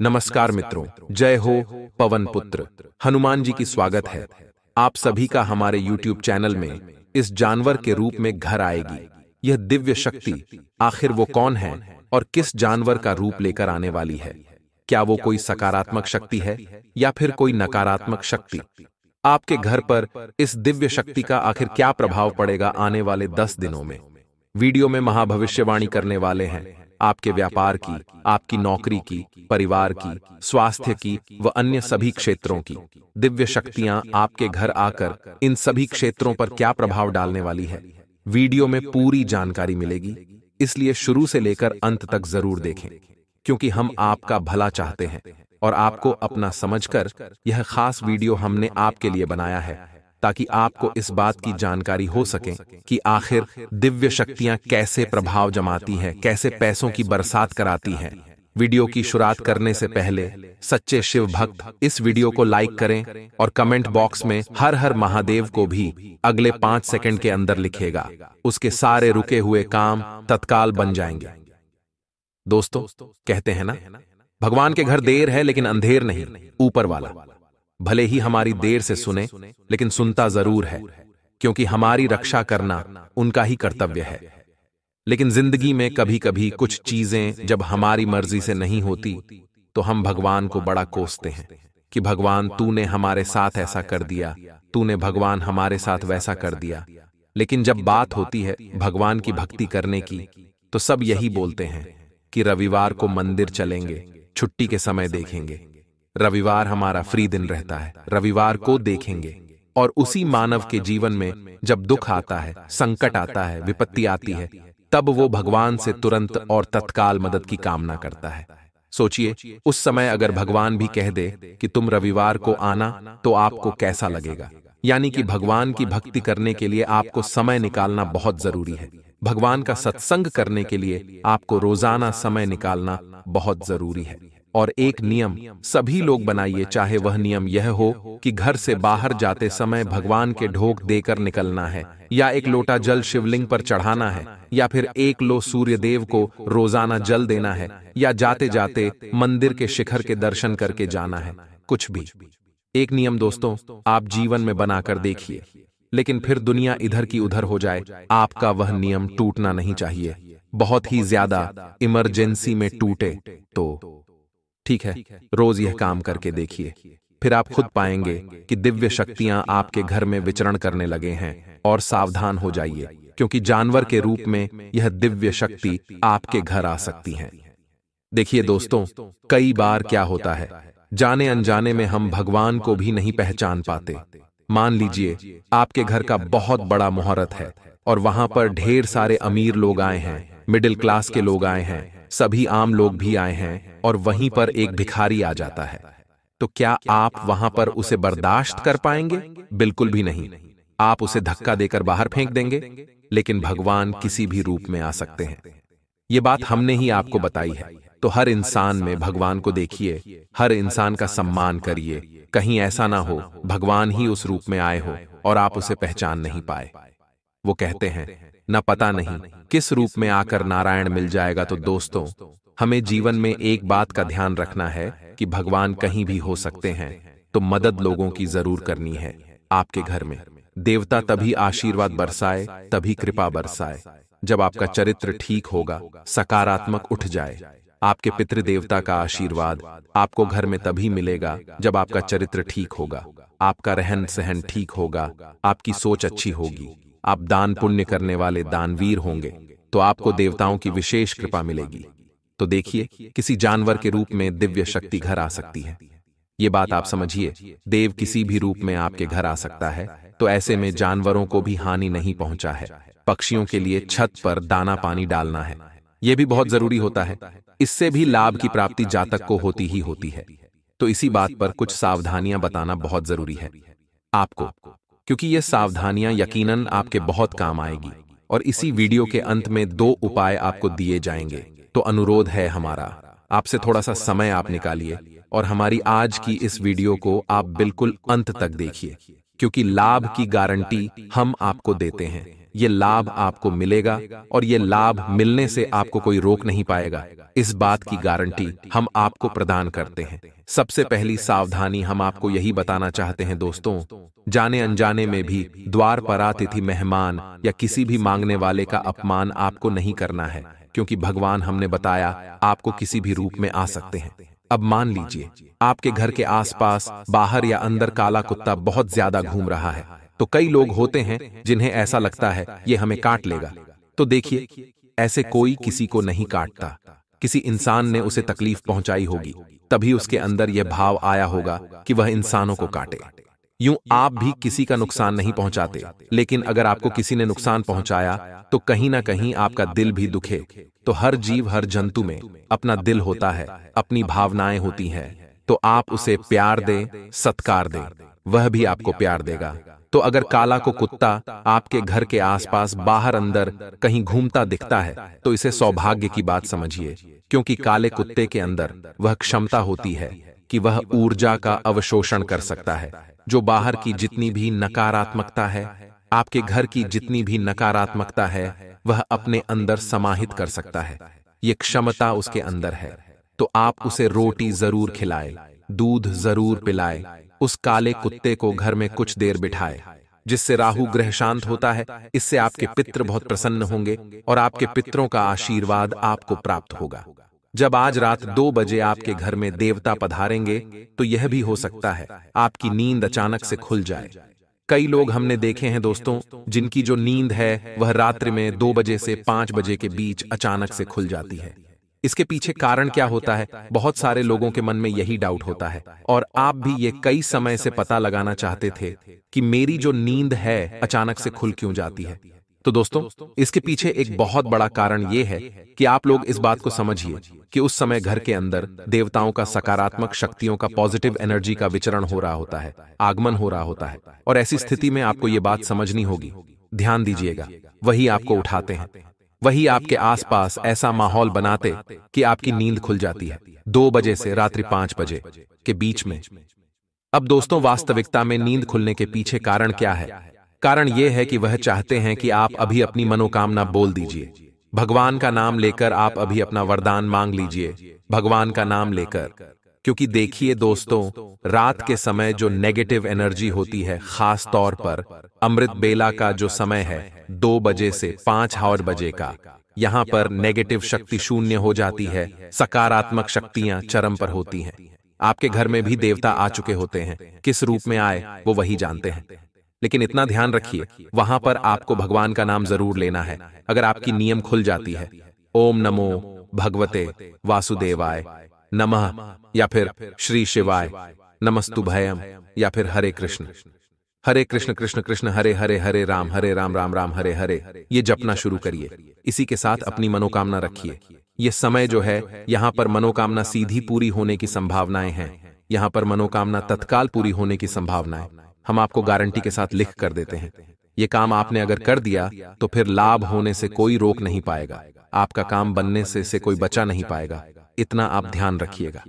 नमस्कार मित्रों, जय हो पवन पुत्र हनुमान जी की स्वागत है। आप सभी का हमारे YouTube चैनल में इस जानवर के रूप में घर आएगी यह दिव्य शक्ति। आखिर वो कौन है और किस जानवर का रूप लेकर आने वाली है? क्या वो कोई सकारात्मक शक्ति है या फिर कोई नकारात्मक शक्ति? आपके घर पर इस दिव्य शक्ति का आखिर क्या प्रभाव पड़ेगा आने वाले 10 दिनों में? वीडियो में महाभविष्यवाणी करने वाले हैं आपके व्यापार की, आपकी नौकरी की, परिवार की, स्वास्थ्य की व अन्य सभी क्षेत्रों की। दिव्य शक्तियां आपके घर आकर इन सभी क्षेत्रों पर क्या प्रभाव डालने वाली है, वीडियो में पूरी जानकारी मिलेगी। इसलिए शुरू से लेकर अंत तक जरूर देखें, क्योंकि हम आपका भला चाहते हैं और आपको अपना समझकर यह खास वीडियो हमने आपके लिए बनाया है, ताकि आपको इस बात की जानकारी हो सके कि आखिर दिव्य शक्तियां कैसे प्रभाव जमाती हैं, कैसे पैसों की बरसात कराती हैं। वीडियो की शुरुआत करने से पहले सच्चे शिव भक्त इस वीडियो को लाइक करें और कमेंट बॉक्स में हर हर महादेव को भी अगले 5 सेकंड के अंदर लिखेगा। उसके सारे रुके हुए काम तत्काल बन जाएंगे। दोस्तों, कहते हैं ना, भगवान के घर देर है लेकिन अंधेर नहीं। ऊपर वाला भले ही हमारी देर से सुने, लेकिन सुनता जरूर है, क्योंकि हमारी रक्षा करना उनका ही कर्तव्य है। लेकिन जिंदगी में कभी कभी कुछ चीजें जब हमारी मर्जी से नहीं होती तो हम भगवान को बड़ा कोसते हैं कि भगवान तूने हमारे साथ ऐसा कर दिया, तूने भगवान हमारे साथ वैसा कर दिया। लेकिन जब बात होती है भगवान की भक्ति करने की तो सब यही बोलते हैं कि रविवार को मंदिर चलेंगे, छुट्टी के समय देखेंगे। रविवार हमारा फ्री दिन रहता है, रविवार को देखेंगे। और उसी मानव के जीवन में जब दुख आता है, संकट आता है, विपत्ति आती है, तब वो भगवान से तुरंत और तत्काल मदद की कामना करता है। सोचिए, उस समय अगर भगवान भी कह दे कि तुम रविवार को आना, तो आपको कैसा लगेगा? यानी कि भगवान की भक्ति करने के लिए आपको समय निकालना बहुत जरूरी है। भगवान का सत्संग करने के लिए आपको रोजाना समय निकालना बहुत जरूरी है। और एक नियम सभी लोग बनाइए, चाहे वह नियम यह हो कि घर से बाहर जाते समय भगवान के ढोक देकर निकलना है, या एक लोटा जल शिवलिंग पर चढ़ाना है, या फिर 1 लो सूर्य देव को रोजाना जल देना है, या जाते जाते मंदिर के शिखर के दर्शन करके जाना है। कुछ भी एक नियम दोस्तों आप जीवन में बनाकर देखिए, लेकिन फिर दुनिया इधर की उधर हो जाए, आपका वह नियम टूटना नहीं चाहिए। बहुत ही ज्यादा इमरजेंसी में टूटे तो ठीक है, रोज यह काम करके देखिए, फिर आप खुद पाएंगे कि दिव्य शक्तियां आपके घर में विचरण करने लगे हैं। और सावधान हो जाइए, क्योंकि जानवर के रूप में यह दिव्य शक्ति आपके घर आ सकती हैं। देखिए दोस्तों, कई बार क्या होता है, जाने अनजाने में हम भगवान को भी नहीं पहचान पाते। मान लीजिए आपके घर का बहुत बड़ा मुहूर्त है और वहां पर ढेर सारे अमीर लोग आए हैं, मिडिल क्लास के लोग आए हैं, सभी आम लोग भी आए हैं, और वहीं पर एक भिखारी आ जाता है। तो क्या आप वहां पर उसे बर्दाश्त कर पाएंगे? बिल्कुल भी नहीं। आप उसे धक्का देकर बाहर फेंक देंगे। लेकिन भगवान किसी भी रूप में आ सकते हैं, ये बात हमने ही आपको बताई है। तो हर इंसान में भगवान को देखिए, हर इंसान का सम्मान करिए। कहीं ऐसा ना हो भगवान ही उस रूप में आए हो और आप उसे पहचान नहीं पाए। वो कहते हैं न पता नहीं किस रूप में आकर नारायण मिल जाएगा। तो दोस्तों, हमें जीवन में एक बात का ध्यान रखना है कि भगवान कहीं भी हो सकते हैं, तो मदद लोगों की जरूर करनी है। आपके घर में देवता तभी आशीर्वाद बरसाए, तभी कृपा बरसाए, जब आपका चरित्र ठीक होगा, सकारात्मक उठ जाए। आपके पितृदेवता का आशीर्वाद आपको घर में तभी मिलेगा जब आपका चरित्र ठीक होगा, आपका रहन सहन ठीक होगा, आपकी सोच अच्छी होगी, आप दान पुण्य करने वाले दानवीर होंगे, तो आपको देवताओं की विशेष कृपा मिलेगी। तो देखिए, किसी जानवर के रूप में दिव्य शक्ति घर आ सकती है। ये बात आप समझिए, देव किसी भी रूप में आपके घर आ सकता है। तो ऐसे में जानवरों को भी हानि नहीं पहुंचा है। पक्षियों के लिए छत पर दाना पानी डालना है, यह भी बहुत जरूरी होता है। इससे भी लाभ की प्राप्ति जातक को होती ही होती है। तो इसी बात पर कुछ सावधानियां बताना बहुत जरूरी है आपको, क्योंकि ये सावधानियां यकीनन आपके बहुत काम आएगी। और इसी वीडियो के अंत में 2 उपाय आपको दिए जाएंगे। तो अनुरोध है हमारा, आपसे थोड़ा सा समय आप निकालिए और हमारी आज की इस वीडियो को आप बिल्कुल अंत तक देखिए, क्योंकि लाभ की गारंटी हम आपको देते हैं। ये लाभ आपको मिलेगा और ये लाभ मिलने से आपको कोई रोक नहीं पाएगा। इस बात की गारंटी हम आपको प्रदान करते हैं। सबसे पहली सावधानी हम आपको यही बताना चाहते हैं दोस्तों, जाने अनजाने में भी द्वार पर अतिथि मेहमान या किसी भी मांगने वाले का अपमान आपको नहीं करना है, क्योंकि भगवान हमने बताया आपको किसी भी रूप में आ सकते हैं। अब मान लीजिए आपके घर के आसपास बाहर या अंदर काला कुत्ता बहुत ज्यादा घूम रहा है, तो कई लोग होते हैं जिन्हें ऐसा लगता है ये हमें काट लेगा। तो देखिए, ऐसे कोई किसी को नहीं काटता। किसी इंसान ने उसे तकलीफ पहुंचाई होगी, तभी उसके अंदर यह भाव आया होगा कि वह इंसानों को काटे। यूं आप भी किसी का नुकसान नहीं पहुंचाते, लेकिन अगर आपको किसी ने नुकसान पहुंचाया तो कहीं ना कहीं आपका दिल भी दुखे। तो हर जीव, हर जंतु में अपना दिल होता है, अपनी भावनाएं होती हैं। तो आप उसे प्यार दें, सत्कार दें, वह भी आपको प्यार देगा। तो अगर काला को कुत्ता आपके घर के आसपास बाहर अंदर कहीं घूमता दिखता है, तो इसे सौभाग्य की बात समझिए, क्योंकि काले कुत्ते के अंदर वह क्षमता होती है कि वह ऊर्जा का अवशोषण कर सकता है। जो बाहर की जितनी भी नकारात्मकता है, आपके घर की जितनी भी नकारात्मकता है, वह अपने अंदर समाहित कर सकता है। ये क्षमता उसके अंदर है। तो आप उसे रोटी जरूर खिलाए, दूध जरूर पिलाए, उस काले कुत्ते को घर में कुछ देर बिठाए, जिससे राहु ग्रह शांत होता है। इससे आपके पितृ बहुत प्रसन्न होंगे और आपके पितरों का आशीर्वाद आपको प्राप्त होगा। जब आज रात 2 बजे आपके घर में देवता पधारेंगे, तो यह भी हो सकता है आपकी नींद अचानक से खुल जाए। कई लोग हमने देखे हैं दोस्तों, जिनकी जो नींद है वह रात्रि में 2 बजे से 5 बजे के बीच अचानक से खुल जाती है। इसके पीछे कारण क्या होता है? बहुत सारे लोगों के मन में यही डाउट होता है, और आप भी ये कई समय से पता लगाना चाहते थे कि मेरी जो नींद है अचानक से खुल क्यों जाती है। तो दोस्तों, इसके पीछे एक बहुत बड़ा कारण यह है कि आप लोग इस बात को समझिए कि उस समय घर के अंदर देवताओं का, सकारात्मक शक्तियों का, पॉजिटिव एनर्जी का विचरण हो रहा होता है, आगमन हो रहा होता है। और ऐसी स्थिति में आपको ये बात समझनी होगी। ध्यान दीजिएगा, वही आपको उठाते हैं, वही आपके आसपास ऐसा माहौल बनाते कि आपकी नींद खुल जाती है 2 बजे से रात्रि 5 बजे के बीच में। अब दोस्तों, वास्तविकता में नींद खुलने के पीछे कारण क्या है? कारण यह है कि वह चाहते हैं कि आप अभी अपनी मनोकामना बोल दीजिए। भगवान का नाम लेकर आप अभी अपना वरदान मांग लीजिए, भगवान का नाम लेकर। क्योंकि देखिए दोस्तों, रात के समय जो नेगेटिव एनर्जी होती है, खास तौर पर अमृत बेला का जो समय है 2 बजे से 5 बजे का, यहाँ पर नेगेटिव शक्ति शून्य हो जाती है, सकारात्मक शक्तियां चरम पर होती हैं। आपके घर में भी देवता आ चुके होते हैं, किस रूप में आए वो वही जानते हैं। लेकिन इतना ध्यान रखिए, वहां पर आपको भगवान का नाम जरूर लेना है। अगर आपकी नियम खुल जाती है, ओम नमो भगवते वासुदेवाय नमः, या फिर श्री शिवाय नमस्तुभयम, या फिर हरे कृष्ण कृष्ण कृष्ण हरे हरे, हरे राम राम राम हरे हरे, ये जपना शुरू करिए। इसी के साथ अपनी मनोकामना रखिए। ये समय जो है, यहाँ पर मनोकामना सीधी पूरी होने की संभावनाएं हैं। यहाँ पर मनोकामना तत्काल पूरी होने की संभावनाएं हम आपको गारंटी के साथ लिख कर देते हैं। ये काम आपने अगर कर दिया तो फिर लाभ होने से कोई रोक नहीं पाएगा, आपका काम बनने से कोई बचा नहीं पाएगा। इतना आप ध्यान रखिएगा।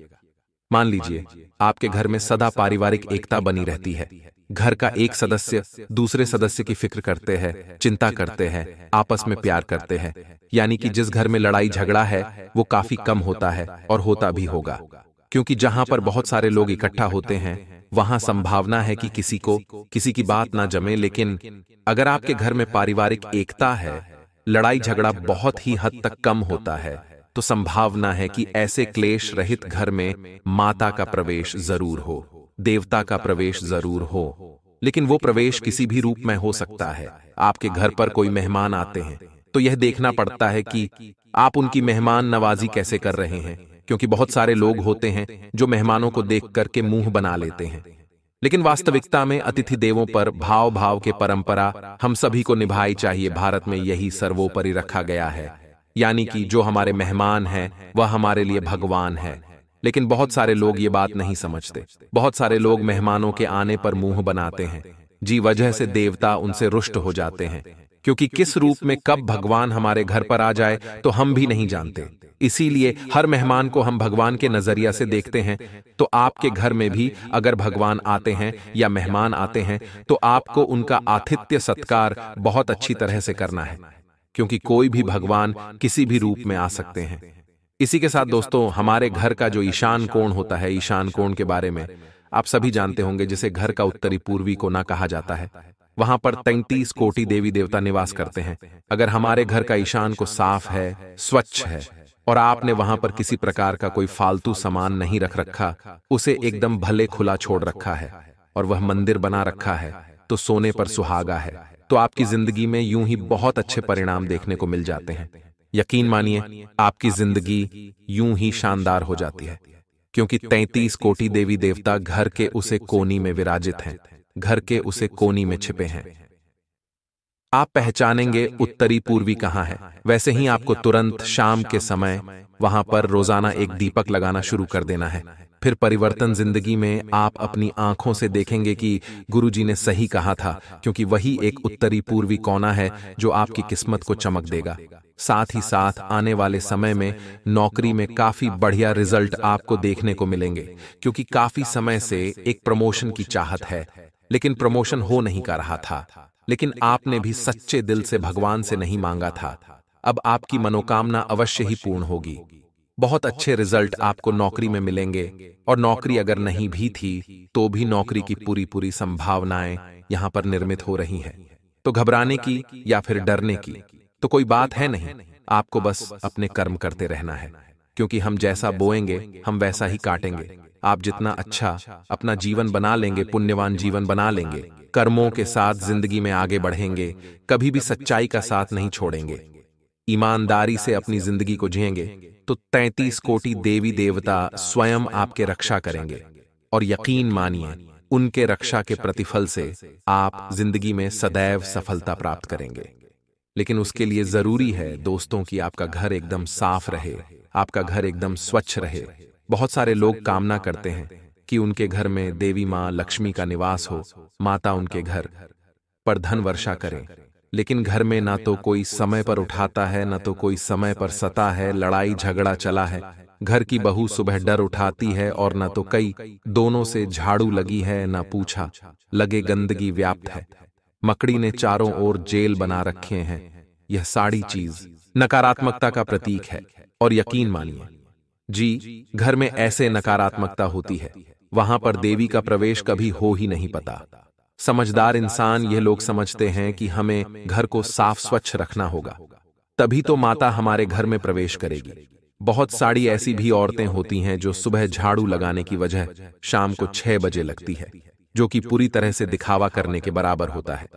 मान लीजिए आपके घर में सदा पारिवारिक एकता बनी रहती है। घर का एक सदस्य दूसरे सदस्य की फिक्र करते हैं, चिंता करते हैं, आपस में प्यार करते हैं। यानी कि जिस घर में लड़ाई झगड़ा है वो काफी कम होता है, और होता भी होगा। क्योंकि जहां पर बहुत सारे लोग इकट्ठा होते हैं, वहां संभावना है कि किसी की बात ना जमे। लेकिन अगर आपके घर में पारिवारिक एकता है, लड़ाई झगड़ा बहुत ही हद तक कम होता है, तो संभावना है कि ऐसे क्लेश रहित घर में माता का प्रवेश जरूर हो, देवता का प्रवेश जरूर हो। लेकिन वो प्रवेश किसी भी रूप में हो सकता है। आपके घर पर कोई मेहमान आते हैं, तो यह देखना पड़ता है कि आप उनकी मेहमान नवाजी कैसे कर रहे हैं। क्योंकि बहुत सारे लोग होते हैं जो मेहमानों को देख करके मुंह बना लेते हैं। लेकिन वास्तविकता में अतिथि देवों पर भाव के परंपरा हम सभी को निभाई चाहिए। भारत में यही सर्वोपरि रखा गया है, यानी कि जो हमारे मेहमान हैं वह हमारे लिए भगवान है। लेकिन बहुत सारे लोग ये बात नहीं समझते। बहुत सारे लोग मेहमानों के आने पर मुंह बनाते हैं, जी वजह से देवता उनसे रुष्ट हो जाते हैं। क्योंकि किस रूप में कब भगवान हमारे घर पर आ जाए तो हम भी नहीं जानते। इसीलिए हर मेहमान को हम भगवान के नजरिया से देखते हैं। तो आपके घर में भी अगर भगवान आते हैं या मेहमान आते हैं तो आपको उनका आतिथ्य सत्कार बहुत अच्छी तरह से करना है, क्योंकि कोई भी भगवान किसी भी रूप में आ सकते हैं। इसी के साथ दोस्तों, हमारे घर का जो ईशान कोण होता है, ईशान कोण के बारे में आप सभी जानते होंगे, जिसे घर का उत्तरी पूर्वी कोना कहा जाता है। वहां पर 33 कोटि देवी देवता निवास करते हैं। अगर हमारे घर का ईशान को साफ है, स्वच्छ है और आपने वहां पर किसी प्रकार का कोई फालतू सामान नहीं रख रखा, उसे एकदम भले खुला छोड़ रखा है और वह मंदिर बना रखा है, तो सोने पर सुहागा है, तो आपकी जिंदगी में यूं ही बहुत अच्छे परिणाम देखने को मिल जाते हैं। यकीन मानिए, आपकी जिंदगी यूं ही शानदार हो जाती है, क्योंकि 33 कोटि देवी देवता घर के उसे कोनी में विराजित हैं, घर के उसे कोनी में छिपे हैं। आप पहचानेंगे उत्तरी पूर्वी कहां है। वैसे ही आपको तुरंत शाम के समय वहां पर रोजाना एक दीपक लगाना शुरू कर देना है। फिर परिवर्तन जिंदगी में आप अपनी आंखों से देखेंगे कि गुरुजी ने सही कहा था, क्योंकि वही एक उत्तरी पूर्वी कोना है जो आपकी किस्मत को चमक देगा। साथ ही साथ आने वाले समय में नौकरी में काफी बढ़िया रिजल्ट आपको देखने को मिलेंगे, क्योंकि काफी समय से एक प्रमोशन की चाहत है, लेकिन प्रमोशन हो नहीं कर रहा था। लेकिन आपने भी सच्चे दिल से भगवान से नहीं मांगा था। अब आपकी मनोकामना अवश्य ही पूर्ण होगी। बहुत अच्छे रिजल्ट आपको नौकरी में मिलेंगे, और नौकरी अगर नहीं भी थी तो भी नौकरी की पूरी पूरी संभावनाएं यहां पर निर्मित हो रही हैं। तो घबराने की या फिर डरने की तो कोई बात है नहीं। आपको बस अपने कर्म करते रहना है, क्योंकि हम जैसा बोएंगे हम वैसा ही काटेंगे। आप जितना अच्छा अपना जीवन बना लेंगे, पुण्यवान जीवन बना लेंगे, कर्मों के साथ जिंदगी में आगे बढ़ेंगे, कभी भी सच्चाई का साथ नहीं छोड़ेंगे, ईमानदारी से अपनी जिंदगी को जिएंगे, तो 33 कोटि देवी देवता स्वयं आपके रक्षा करेंगे। और यकीन मानिए, उनके रक्षा के प्रतिफल से आप जिंदगी में सदैव सफलता प्राप्त करेंगे। लेकिन उसके लिए जरूरी है दोस्तों कि आपका घर एकदम साफ रहे, आपका घर एकदम स्वच्छ रहे। बहुत सारे लोग कामना करते हैं कि उनके घर में देवी माँ लक्ष्मी का निवास हो, माता उनके घर पर धन वर्षा करें, लेकिन घर में ना तो कोई समय पर उठाता है, ना तो कोई समय पर सता है, लड़ाई झगड़ा चला है। घर की बहू सुबह डर उठाती है और ना तो कई दोनों से झाड़ू लगी है, ना पूछा लगे गंदगी व्याप्त है। मकड़ी ने चारों ओर जेल बना रखे हैं। यह सारी चीज नकारात्मकता का प्रतीक है। और यकीन मानिए जी, घर में ऐसे नकारात्मकता होती है, वहां पर देवी का प्रवेश कभी हो ही नहीं पता। समझदार इंसान यह लोग समझते हैं कि हमें घर को साफ स्वच्छ रखना होगा, तभी तो माता हमारे घर में प्रवेश करेगी। बहुत सारी ऐसी भी औरतें होती हैं जो सुबह झाड़ू लगाने की वजह शाम को 6 बजे लगती है, जो कि पूरी तरह से दिखावा करने के बराबर होता है।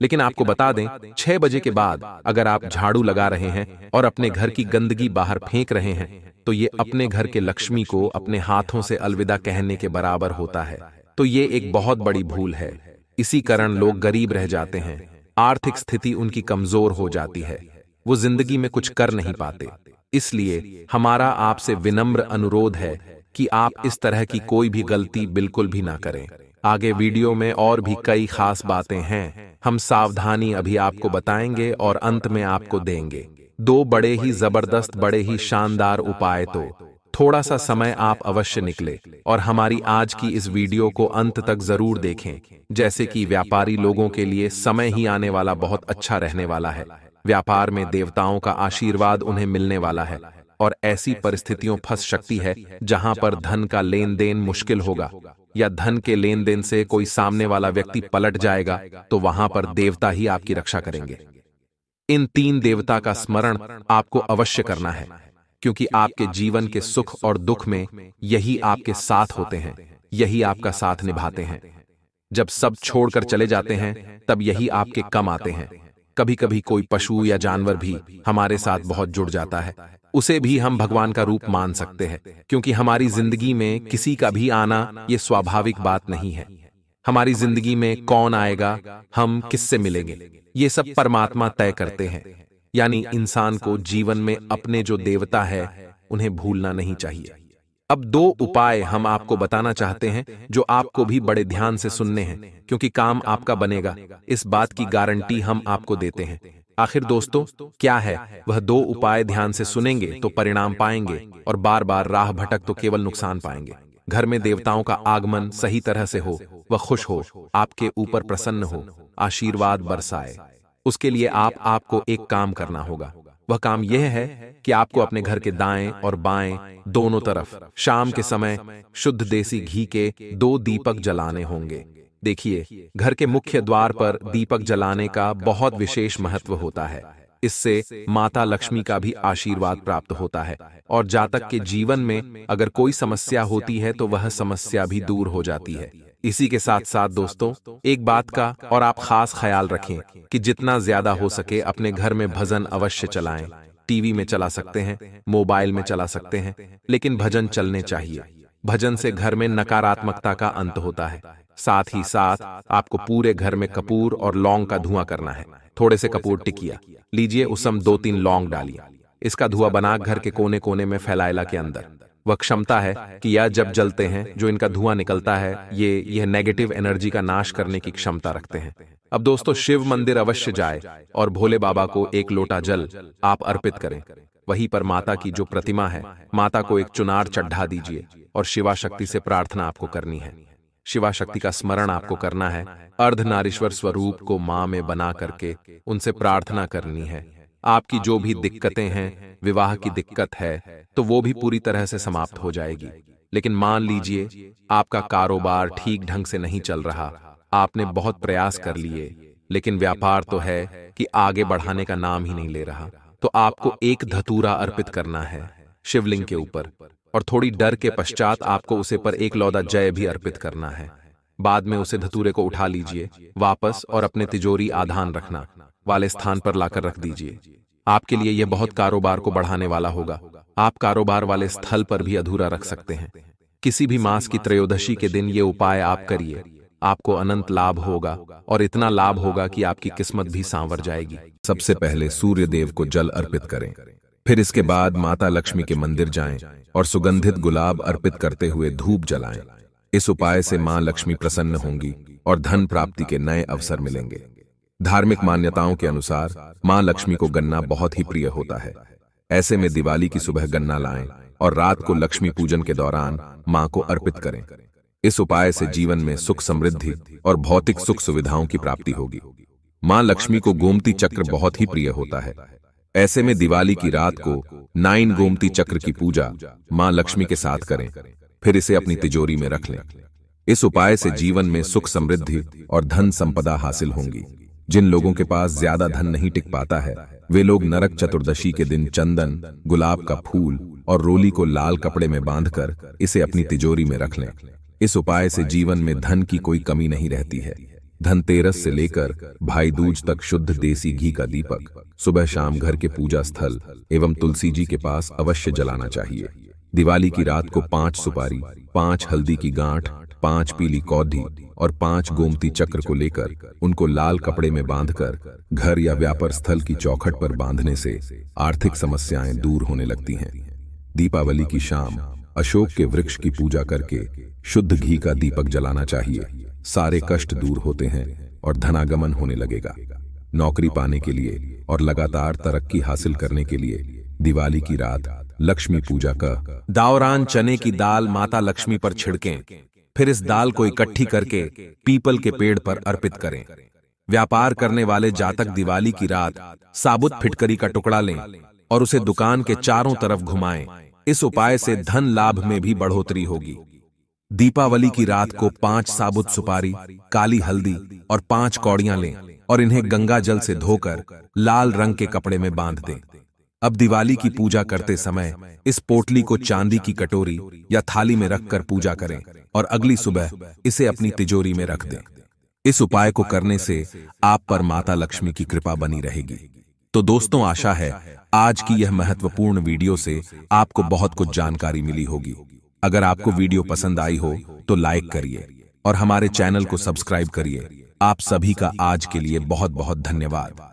लेकिन आपको बता दें, 6 बजे के बाद अगर आप झाड़ू लगा रहे हैं और अपने घर की गंदगी बाहर फेंक रहे हैं, तो ये अपने घर के लक्ष्मी को अपने हाथों से अलविदा कहने के बराबर होता है। तो ये एक बहुत बड़ी भूल है। इसी कारण लोग गरीब रह जाते हैं, आर्थिक स्थिति उनकी कमजोर हो जाती है, वो जिंदगी में कुछ कर नहीं पाते। इसलिए हमारा आपसे विनम्र अनुरोध है कि आप इस तरह की कोई भी गलती बिल्कुल भी ना करें। आगे वीडियो में और भी कई खास बातें हैं, हम सावधानी अभी आपको बताएंगे और अंत में आपको देंगे 2 बड़े ही जबरदस्त, बड़े ही शानदार उपाय। तो थोड़ा सा समय आप अवश्य निकले और हमारी आज की इस वीडियो को अंत तक जरूर देखें। जैसे कि व्यापारी लोगों के लिए समय ही आने वाला बहुत अच्छा रहने वाला है। व्यापार में देवताओं का आशीर्वाद उन्हें मिलने वाला है, और ऐसी परिस्थितियों फंस सकती है जहां पर धन का लेन देन मुश्किल होगा, या धन के लेन देन से कोई सामने वाला व्यक्ति पलट जाएगा, तो वहां पर देवता ही आपकी रक्षा करेंगे। इन 3 देवता का स्मरण आपको अवश्य करना है, क्योंकि आपके जीवन के सुख और दुख में यही आपके साथ होते हैं, यही आपका साथ निभाते हैं। जब सब छोड़कर चले जाते हैं तब यही आपके कम आते हैं। कभी कभी कोई पशु या जानवर भी हमारे साथ बहुत जुड़ जाता है, उसे भी हम भगवान का रूप मान सकते हैं, क्योंकि हमारी जिंदगी में किसी का भी आना ये स्वाभाविक बात नहीं है। हमारी जिंदगी में कौन आएगा, हम किससे मिलेंगे, ये सब परमात्मा तय करते हैं। यानी इंसान को जीवन में अपने जो देवता है उन्हें भूलना नहीं चाहिए। अब 2 उपाय हम आपको बताना चाहते हैं जो आपको भी बड़े ध्यान से सुनने हैं, क्योंकि काम आपका बनेगा, इस बात की गारंटी हम आपको देते हैं। आखिर दोस्तों क्या है वह 2 उपाय ध्यान से सुनेंगे तो परिणाम पाएंगे और बार बार राह भटक तो केवल नुकसान पाएंगे। घर में देवताओं का आगमन सही तरह से हो, वह खुश हो, आपके ऊपर प्रसन्न हो, आशीर्वाद बरसाए। उसके लिए आपको एक काम करना होगा। वह काम यह है कि आपको अपने घर के दाएं और बाएं दोनों तरफ शाम के समय शुद्ध देसी घी के 2 दीपक जलाने होंगे। देखिए, घर के मुख्य द्वार पर दीपक जलाने का बहुत विशेष महत्व होता है। इससे माता लक्ष्मी का भी आशीर्वाद प्राप्त होता है और जातक के जीवन में अगर कोई समस्या होती है तो वह समस्या भी दूर हो जाती है। इसी के साथ साथ दोस्तों एक बात का और आप खास ख्याल रखें कि जितना ज्यादा हो सके अपने घर में भजन अवश्य चलाएं। टीवी में चला सकते हैं, मोबाइल में चला सकते हैं, लेकिन भजन चलने चाहिए। भजन से घर में नकारात्मकता का अंत होता है। साथ ही साथ आपको पूरे घर में कपूर और लौंग का धुआं करना है। थोड़े से कपूर टिकिया लीजिए, उसमें 2-3 लौंग डालिए। इसका धुआं बना घर के कोने कोने में फैलाएला के अंदर। वह क्षमता है कि यह जब जलते हैं जो इनका धुआं निकलता है यह नेगेटिव एनर्जी का नाश करने की क्षमता रखते हैं। अब दोस्तों शिव मंदिर अवश्य जाए और भोले बाबा को 1 लोटा जल आप अर्पित करें। वहीं पर माता की जो प्रतिमा है, माता को एक चुनार चढ़ा दीजिए और शिवा शक्ति से प्रार्थना आपको करनी है। शिवा शक्ति का स्मरण आपको करना है। अर्धनारीश्वर स्वरूप को मां में बना करके उनसे प्रार्थना करनी है। आपकी जो भी दिक्कतें हैं, विवाह की दिक्कत है तो वो भी पूरी तरह से समाप्त हो जाएगी। लेकिन मान लीजिए आपका कारोबार ठीक ढंग से नहीं चल रहा, आपने बहुत प्रयास कर लिए लेकिन व्यापार तो है कि आगे बढ़ाने का नाम ही नहीं ले रहा, तो आपको एक धतूरा अर्पित करना है शिवलिंग के ऊपर और थोड़ी डर के पश्चात आपको उसे पर 1 लौदा जय भी अर्पित करना है। बाद में उसे धतूरे को उठा लीजिए वापस और अपने तिजोरी आधान रखना वाले स्थान पर लाकर रख दीजिए। आपके लिए यह बहुत कारोबार को बढ़ाने वाला होगा। आप कारोबार वाले स्थल पर भी अधूरा रख सकते हैं। किसी भी मास की त्रयोदशी के दिन ये उपाय आप करिए, आपको अनंत लाभ होगा और इतना लाभ होगा कि आपकी किस्मत भी सांवर जाएगी। सबसे पहले सूर्य देव को जल अर्पित करें, फिर इसके बाद माता लक्ष्मी के मंदिर जाएं और सुगंधित गुलाब अर्पित करते हुए धूप जलाएं। इस उपाय से मां लक्ष्मी प्रसन्न होंगी और धन प्राप्ति के नए अवसर मिलेंगे। धार्मिक मान्यताओं के अनुसार मां लक्ष्मी को गन्ना बहुत ही प्रिय होता है। ऐसे में दिवाली की सुबह गन्ना लाएं और रात को लक्ष्मी पूजन के दौरान मां को अर्पित करें। इस उपाय से जीवन में सुख समृद्धि और भौतिक सुख सुविधाओं की प्राप्ति होगी। मां लक्ष्मी को गोमती चक्र बहुत ही प्रिय होता है। ऐसे में दिवाली की रात को 9 गोमती चक्र की पूजा मां लक्ष्मी के साथ करें, फिर इसे अपनी तिजोरी में रख लें। इस उपाय से जीवन में सुख समृद्धि और धन संपदा हासिल होंगी। जिन लोगों के पास ज्यादा धन नहीं टिक पाता है वे लोग नरक चतुर्दशी के दिन चंदन, गुलाब का फूल और रोली को लाल कपड़े में बांधकर इसे अपनी तिजोरी में रख लें। इस उपाय से जीवन में धन की कोई कमी नहीं रहती है। धनतेरस से लेकर भाई दूज तक शुद्ध देसी घी का दीपक सुबह शाम घर के पूजा स्थल एवं तुलसी जी के पास अवश्य जलाना चाहिए। दिवाली की रात को 5 सुपारी, 5 हल्दी की गांठ, 5 पीली कौधी और 5 गोमती चक्र को लेकर उनको लाल कपड़े में बांधकर घर या व्यापार स्थल की चौखट पर बांधने से आर्थिक समस्याएं दूर होने लगती हैं। दीपावली की शाम अशोक के वृक्ष की पूजा करके शुद्ध घी का दीपक जलाना चाहिए। सारे कष्ट दूर होते हैं और धनागमन होने लगेगा। नौकरी पाने के लिए और लगातार तरक्की हासिल करने के लिए दिवाली की रात लक्ष्मी पूजा का दावरान चने की दाल माता लक्ष्मी पर छिड़कें, फिर इस दाल को इकट्ठी करके पीपल के पेड़ पर अर्पित करें। व्यापार करने वाले जातक दिवाली की रात साबुत फिटकरी का टुकड़ा लें और उसे दुकान के चारों तरफ घुमाएं। इस उपाय से धन लाभ में भी बढ़ोतरी होगी। दीपावली की रात को 5 साबुत सुपारी, काली हल्दी और 5 कौड़ियां लें और इन्हें गंगा जल से धोकर लाल रंग के कपड़े में बांध दें। अब दिवाली की पूजा करते समय इस पोटली को चांदी की कटोरी या थाली में रखकर पूजा करें और अगली सुबह इसे अपनी तिजोरी में रख दें। इस उपाय को करने से आप पर माता लक्ष्मी की कृपा बनी रहेगी। तो दोस्तों आशा है आज की यह महत्वपूर्ण वीडियो से आपको बहुत कुछ जानकारी मिली होगी। अगर आपको वीडियो पसंद आई हो तो लाइक करिए और हमारे चैनल को सब्सक्राइब करिए। आप सभी का आज के लिए बहुत बहुत धन्यवाद।